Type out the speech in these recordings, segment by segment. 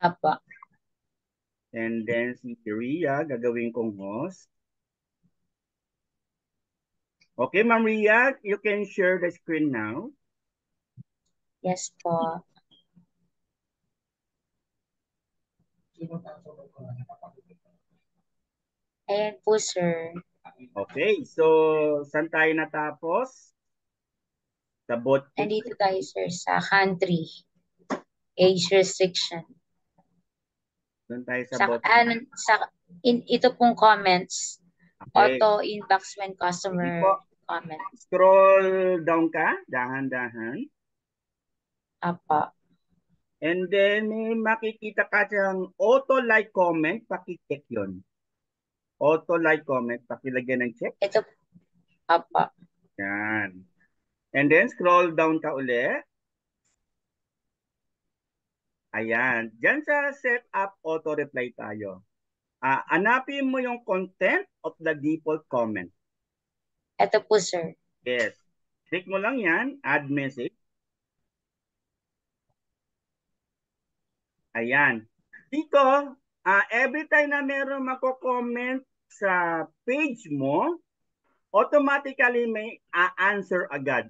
Apo. And then si Ria, gagawin kong host. Okay, Ma'am Ria, you can share the screen now. Yes po. Ayan po, sir. Okay, so saan tayo natapos? Sa bot Nandito tayo, sir, sa country. Age restriction. Doon tayo sa Sa, bot. ito pong comments. Okay. Auto inbox when Sige customer po. comment. Scroll down ka, dahan-dahan. Apo. And then may makikita ka siyang auto-like comment, paki-check yun. Auto-like comment, pakilagyan ng check. Ito, apo. Yan. And then scroll down ka uli. Ayan. Diyan sa setup auto-reply tayo. Hanapin mo yung content of the default comment. Ito po, sir. Yes. Click mo lang yan, add message. Ayan. Dito, every time na meron mako-comment sa page mo, automatically may answer agad.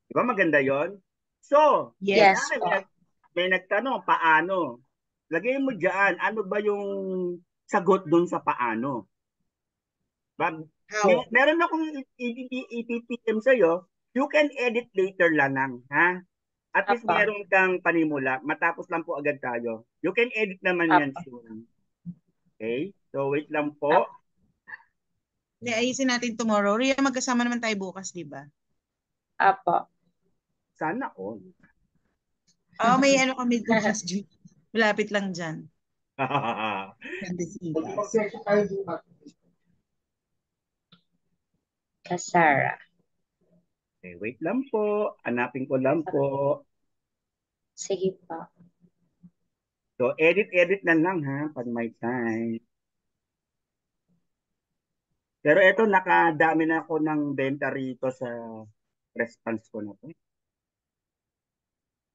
Di ba maganda yon? So, Yes Yes. kunyari po. may nagtanong, paano? Lagay mo dyan, ano ba yung sagot dun sa paano? How? Meron akong ipipm sa'yo, you can edit later lang, ha? At least Apo. meron kang panimula. Matapos lang po agad tayo. You can edit naman yan Apo. soon. Okay? So, wait lang Apo. po. Hindi, ayusin natin tomorrow. Ria, magkasama naman tayo bukas, di ba? Apo. Sana all. Oh, may ano kami bukas, June. Malapit lang dyan. Candesitas. Kasara. Okay, wait lang po. Hanapin ko lang po. Sige po. So, edit na lang ha, pag may time. Pero ito, nakadami na ako ng benta rito sa response ko na to.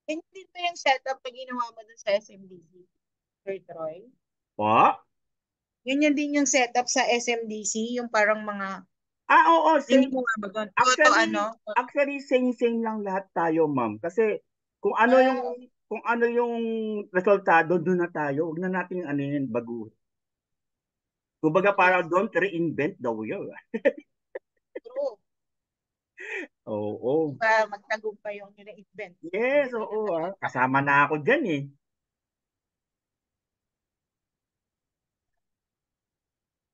Ganyan din ba yung setup na ginawa mo dun sa SMDC, Sir Troy? Po? Ganyan din yung setup sa SMDC, yung parang mga, Oo, hindi same. mo nga ba doon? Auto Actually, ano? actually same lang lahat tayo, ma'am. Kasi kung ano yung Ah, kung ano yung resultado, doon na tayo. Huwag na natin ano yun, bago. Kumbaga para yes. don't reinvent the wheel. True. Oo. Diba, magtagumpay yung nila-invent. Yes, Hindi na oo. natin. Kasama na ako dyan eh.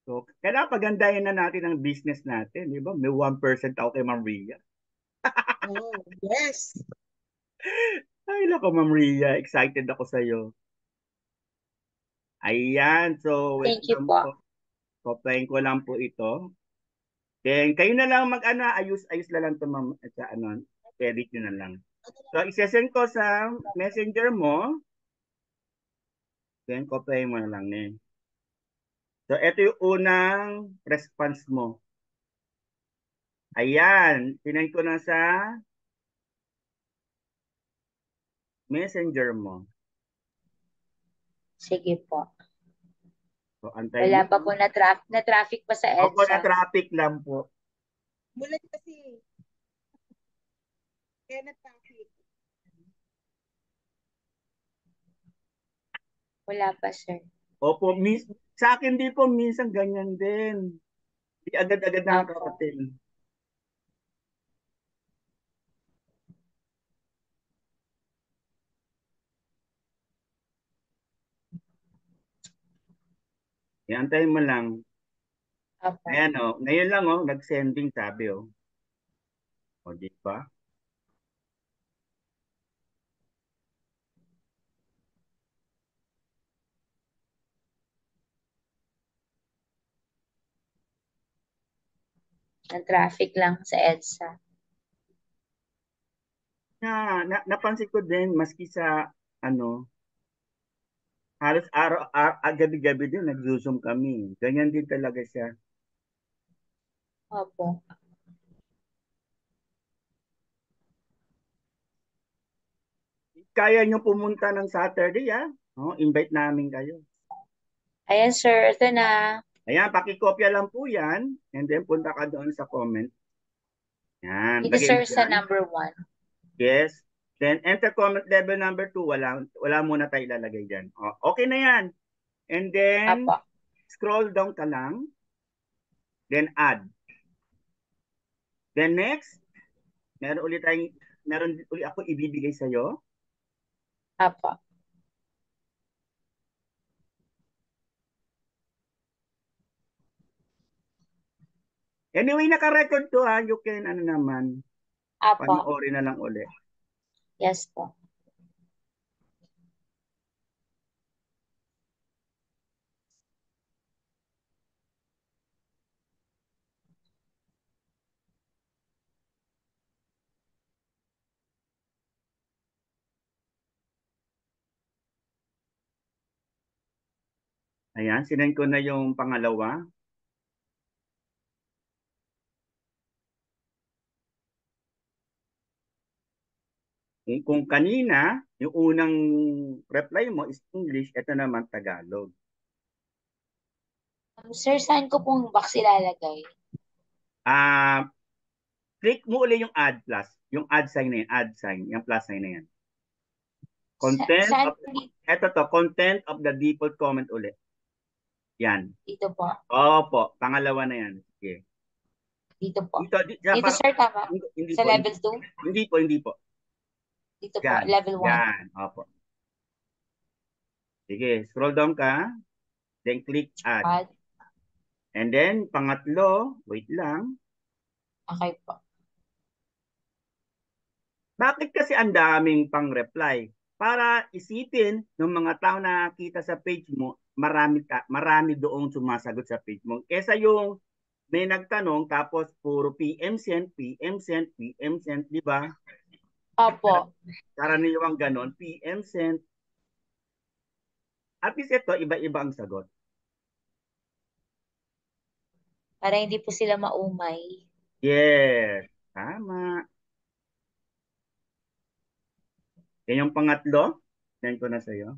So, kailangan pagandahin na natin ang business natin. Di ba? May 1% ako kay Ma'am Ria. Oh, yes. Ay, nako, Ma'am Ria. Excited ako sa'yo. Ayan. So, wait Thank you lang po. po. Koplayin ko lang po ito. Then, kayo na lang mag-ano, ayus na lang ito, ma'am, at sa ano, edit nyo na lang. So, isesend ko sa messenger mo, then copy mo na lang eh. So, ito yung unang response mo. Ayan, tinay ko na sa messenger mo. Sige po. So, antayin Wala mo. pa po na traffic pa sa Opo, na EDSA. traffic lang po. Mulan kasi. Kaya na-traffic. Wala pa, sir. Opo, sa akin din po, minsan ganyan din. Di agad-agad Opo. nakakarating. Yan, antayin mo lang. Opo. Ayan o, ngayon lang o, nag-sending sabi o. O, di ba? Na traffic lang sa EDSA. Napansin ko din, maski sa, ano, halos gabi-gabi din, nag-zoom kami. Ganyan din talaga siya. Opo. Kaya nyo pumunta ng Saturday, ha? Oh, invite namin kayo. Ayan, sir. Ito na. Ayan, pakikopya lang po yan. And then punta ka doon sa comment. Yan, Dito, lagay sir, mo sa dyan. number 1. Yes. Then enter comment level number 2. Wala muna tayo ilalagay dyan. Oh, okay na yan. And then, Apo. scroll down ka lang. Then add. Then next, meron ulit ako ibibigay sa'yo. Apo. Anyway, naka-record to ha. You can, naman, Apo. panoorin na lang ulit. Yes po. Ayan, sinend ko na yung pangalawa. Kung kanina, yung unang reply mo is English, ito naman Tagalog. Sir, saan ko pong box ilalagay? Click mo ulit yung add plus. Yung add sign na yan. Add sign. Yung plus sign na yan. Saan? Content of the default comment ulit. Yan. Dito po. Opo. Pangalawa na yan. Okay. Dito po. Dito, Sir, tama? Hindi Sa po, level 2? Hindi po. Dito po, Yan. level 1. Yan. Opo. Sige, scroll down ka. Then click add. Add. And then, pangatlo, wait lang. Okay po. Bakit kasi ang daming pang-reply? Para isipin ng mga tao na nakita sa page mo, marami doong sumasagot sa page mo. Kesa yung may nagtanong tapos puro PM send, di ba? Opo. Karaniwang ganon, PM send. At least ito, iba-iba ang sagot. Para hindi po sila maumay. Yes, tama. Yan yung pangatlo. Yan ko na sa'yo.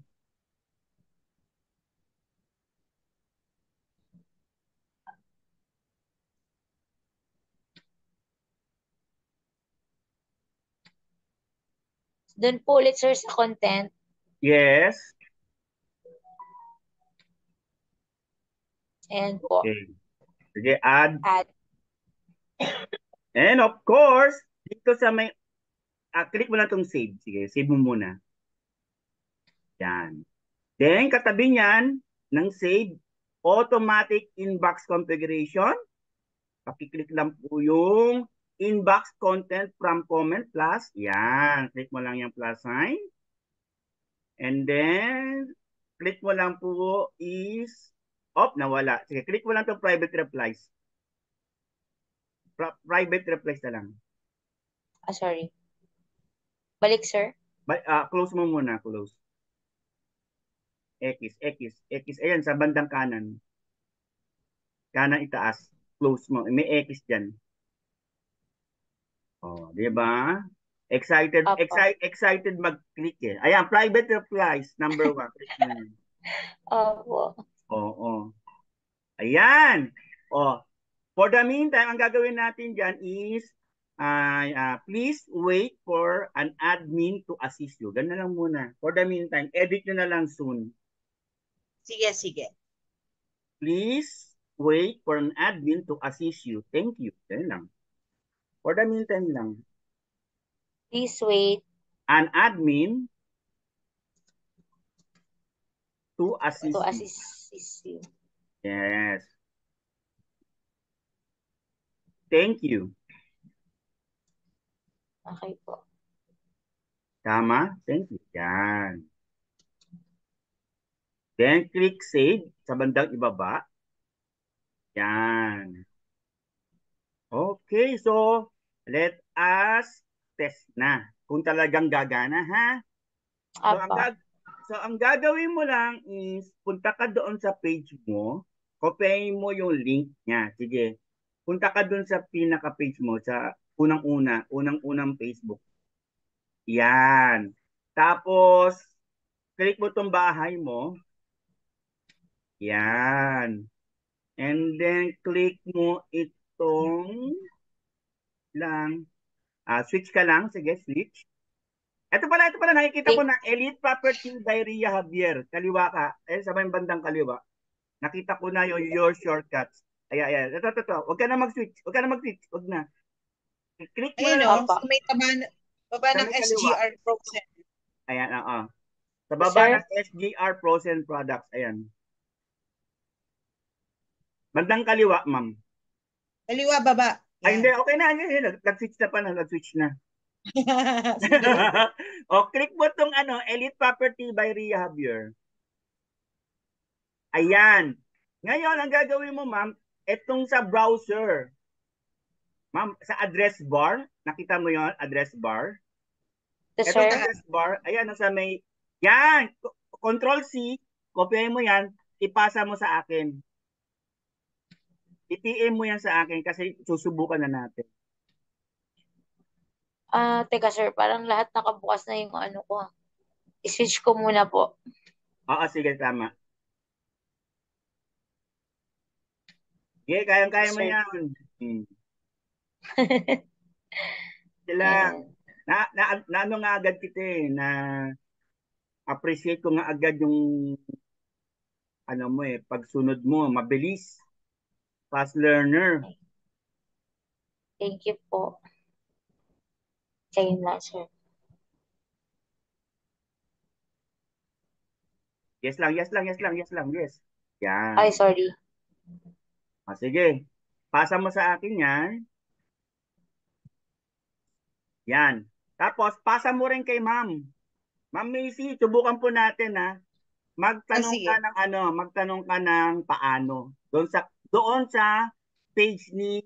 Doon po ulit, sir, sa content. Yes. Ayan po. Okay. Sige, add. Add. And of course, dito sa may, click mo lang itong save. Sige, save mo muna. Yan. Then, katabi niyan, ng save, automatic inbox configuration. Pakiclick lang po yung inbox content from comment plus. Yan. Click mo lang yung plus sign. And then, click mo lang po is, nawala. Sige, click mo lang itong private replies. Private replies na lang. Sorry. Balik, sir. Close mo muna, close. X. Ayan, sa bandang kanan. Kanan itaas. Close mo. May X dyan. Oh, di ba? Excited mag-click eh. Ayan, private replies, number 1. Click mo yun. Opo. Oo. Ayan. For the meantime, ang gagawin natin dyan is, please wait for an admin to assist you. Ganun lang muna. For the meantime, edit nyo na lang soon. Sige. Please wait for an admin to assist you. Thank you. Ganun lang. For the meantime lang. Please wait. An admin to assist To you. assist you. Yes. Thank you. Okay po. Tama? Thank you. Yan. Then click save sa bandang ibaba. Yan. Okay, so let us test na kung talagang gagana, ha? So ang gagawin mo lang is punta ka doon sa page mo, copyahin mo yung link niya. Sige. Punta ka doon sa pinaka-page mo sa unang-unang Facebook. Yan. Tapos click mo tong bahay mo. Yan. And then click mo itong lang. Switch ka lang. Sige, switch. Ito pala, nakikita ko na Elite Property by Ria Javier. Kaliwa ka. Sa may bandang kaliwa. Nakita ko na your shortcuts. Ayan. Ito. Huwag ka na mag-switch. Huwag na. Click mo Ayun na lang. o, sa may baba Sa ng may kaliwa. SGR Frozen. Ayan, Sa baba Sir? ng SGR Frozen Products. Ayan. Bandang kaliwa, ma'am. Kaliwa, baba. Ay, Yan. hindi. Okay na. Nag-switch na pala. Nag-switch na. Sige. Click mo tong Elite Property by Ria Javier. Ayan. Ngayon, ang gagawin mo, ma'am, itong sa browser. Ma'am, sa address bar, nakita mo yon address bar? Yes, Itong sir. address bar, ayan, nasa may, yan, Control C, kopyahin mo yan, ipasa mo sa akin. I-PM mo yan sa akin kasi susubukan na natin. Teka, sir. Parang lahat nakabukas na yung ano ko. I-switch ko muna po. Oo, sige, tama. Okay, kayang-kaya mo Sir. yan. Sila, Ayan. na ano nga agad kita na appreciate ko nga agad yung pagsunod mo, mabilis, fast learner. Thank you po. Kayo na, sir. Yes lang. Yes. Yan. Ay, sorry. Sige. Pasa mo sa akin yan. Yan. Tapos, pasa mo rin kay ma'am. Ma'am Macy, subukan po natin Magtanong sige. ka ng paano. Doon sa page ni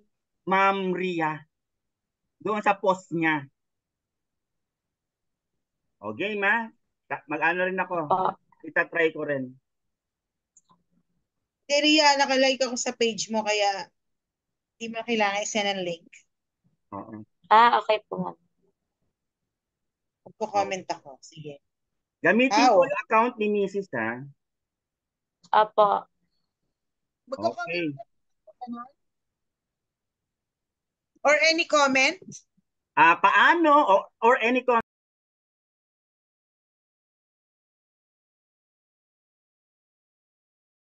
Ma'am Ria. Doon sa post niya. Okay, ma? Mag-ano rin ako. Itatry ko rin. Ria, nakalike ako sa page mo, kaya hindi mo kailangan i-send ang link. Oo. Okay po, ma'am. Magko-comment ako. Sige. Gamitin ko yung account ni Mrs. ha. Apo. Magko-comment Okay. or any comment? Paano or any comment